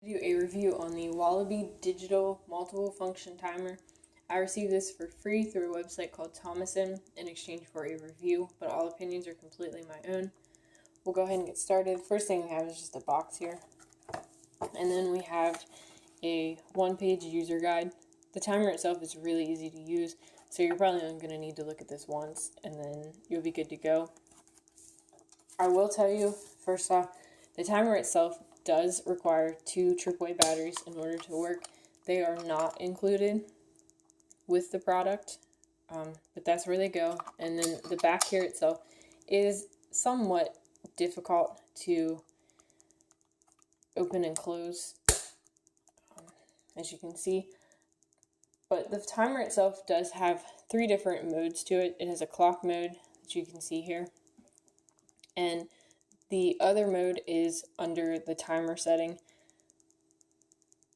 Do a review on the Wallaby digital multiple function timer. I received this for free through a website called TOMOSON in exchange for a review, but all opinions are completely my own. We'll go ahead and get started. First thing we have is just a box here, and then we have a one-page user guide. The timer itself is really easy to use, so you're probably only going to need to look at this once, and then you'll be good to go. I will tell you, first off, the timer itself does require 2 AAA batteries in order to work. They are not included with the product, but that's where they go. And then the back here itself is somewhat difficult to open and close, as you can see. But the timer itself does have 3 different modes to it. It has a clock mode that you can see here, and the other mode is under the timer setting.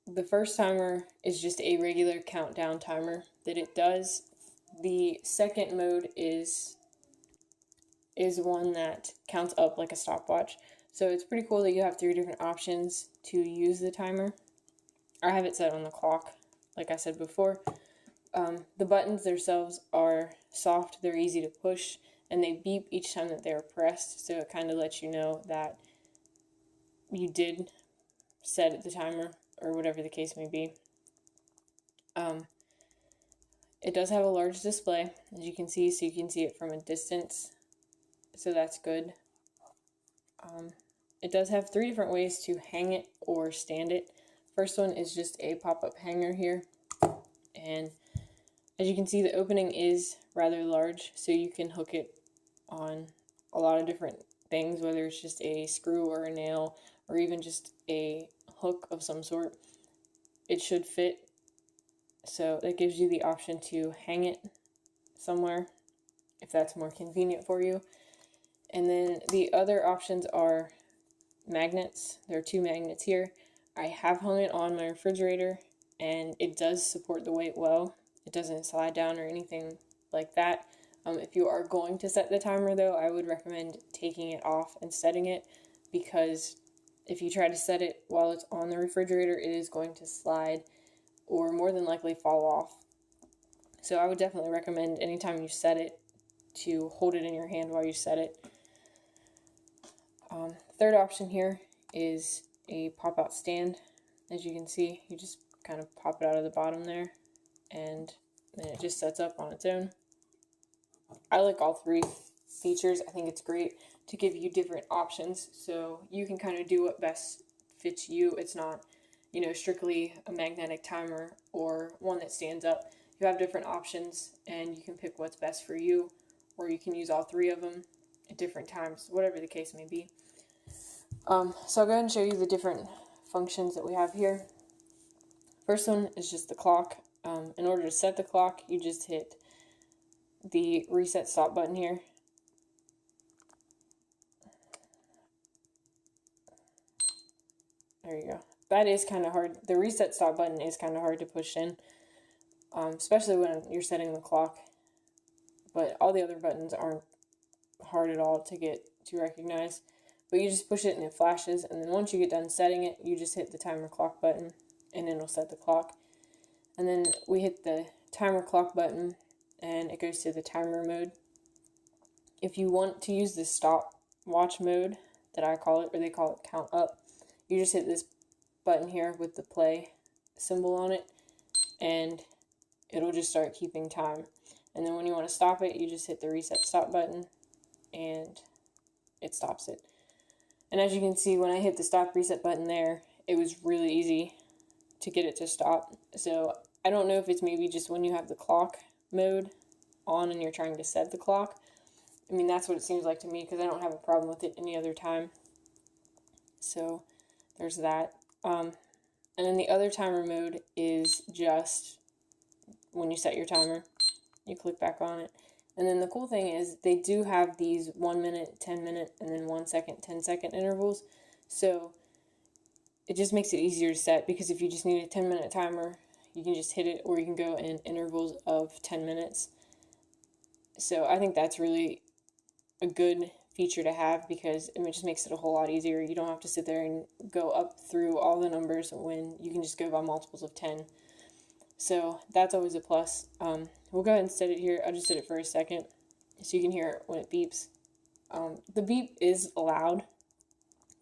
The first timer is just a regular countdown timer that it does. The second mode is one that counts up like a stopwatch. So it's pretty cool that you have 3 different options to use the timer. I have it set on the clock, like I said before. The buttons themselves are soft, they're easy to push, and they beep each time that they're pressed, so it kind of lets you know that you did set the timer, or whatever the case may be. It does have a large display, as you can see, so you can see it from a distance, so that's good. It does have 3 different ways to hang it or stand it. First one is just a pop-up hanger here, and as you can see, the opening is rather large, so you can hook it on a lot of different things, whether it's just a screw or a nail, or even just a hook of some sort. It should fit, so that gives you the option to hang it somewhere if that's more convenient for you. And then the other options are magnets. There are 2 magnets here. I have hung it on my refrigerator, and it does support the weight well. It doesn't slide down or anything like that. If you are going to set the timer, though, I would recommend taking it off and setting it, because if you try to set it while it's on the refrigerator, it is going to slide or more than likely fall off. So I would definitely recommend anytime you set it to hold it in your hand while you set it. Third option here is a pop-out stand. As you can see, you just kind of pop it out of the bottom there, and then it just sets up on its own. I like all 3 features. I think it's great to give you different options, so you can kind of do what best fits you. It's not, strictly a magnetic timer or one that stands up. You have different options, and you can pick what's best for you, or you can use all 3 of them at different times, whatever the case may be. So I'll go ahead and show you the different functions that we have here. First one is just the clock. In order to set the clock, you just hit the reset stop button here. There you go. That is kind of hard. The reset stop button is kind of hard to push in, especially when you're setting the clock. But all the other buttons aren't hard at all to recognize. But you just push it and it flashes, and then once you get done setting it, you just hit the timer clock button, and it'll set the clock. And then we hit the timer clock button, and it goes to the timer mode. If you want to use the stopwatch mode, that I call it, or they call it count up, you just hit this button here with the play symbol on it, and it'll just start keeping time. And then when you want to stop it, you just hit the reset stop button, and it stops it. And as you can see, when I hit the stop reset button there, it was really easy to get it to stop. So I don't know if it's maybe just when you have the clock mode on and you're trying to set the clock. I mean, that's what it seems like to me, because I don't have a problem with it any other time. So there's that. And then the other timer mode is just when you set your timer, you click back on it. And then the cool thing is they do have these 1 minute, 10 minute, and then 1 second, 10-second intervals. So it just makes it easier to set, because if you just need a 10-minute timer, you can just hit it, or you can go in intervals of 10 minutes. So I think that's really a good feature to have because it just makes it a whole lot easier. You don't have to sit there and go up through all the numbers when you can just go by multiples of 10. So that's always a plus. We'll go ahead and set it here. I'll just set it for a second so you can hear it when it beeps. The beep is loud,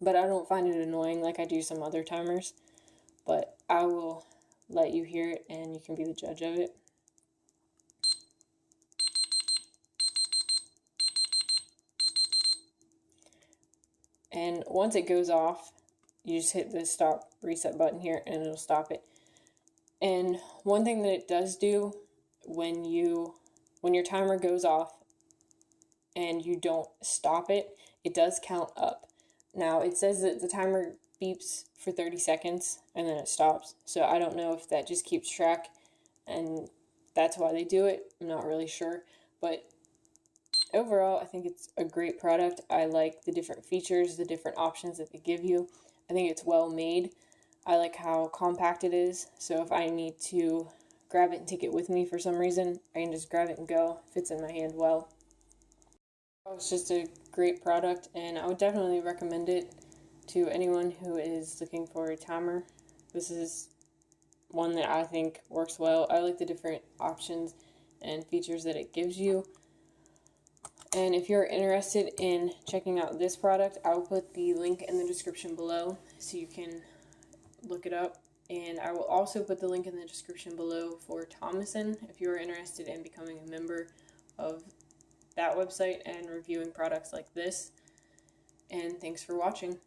but I don't find it annoying like I do some other timers. But I will let you hear it and you can be the judge of it. And once it goes off, you just hit the stop reset button here and it'll stop it. And one thing that it does do when your timer goes off and you don't stop it, it does count up. Now it says that the timer beeps for 30 seconds and then it stops. So I don't know if that just keeps track and that's why they do it. I'm not really sure, but overall, I think it's a great product. I like the different features, the different options that they give you. I think it's well made. I like how compact it is. So if I need to grab it and take it with me for some reason, I can just grab it and go. It fits in my hand well. It's just a great product, and I would definitely recommend it to anyone who is looking for a timer. This is one that I think works well. I like the different options and features that it gives you. And if you're interested in checking out this product, I will put the link in the description below so you can look it up. And I will also put the link in the description below for TOMOSON if you are interested in becoming a member of that website and reviewing products like this. And thanks for watching.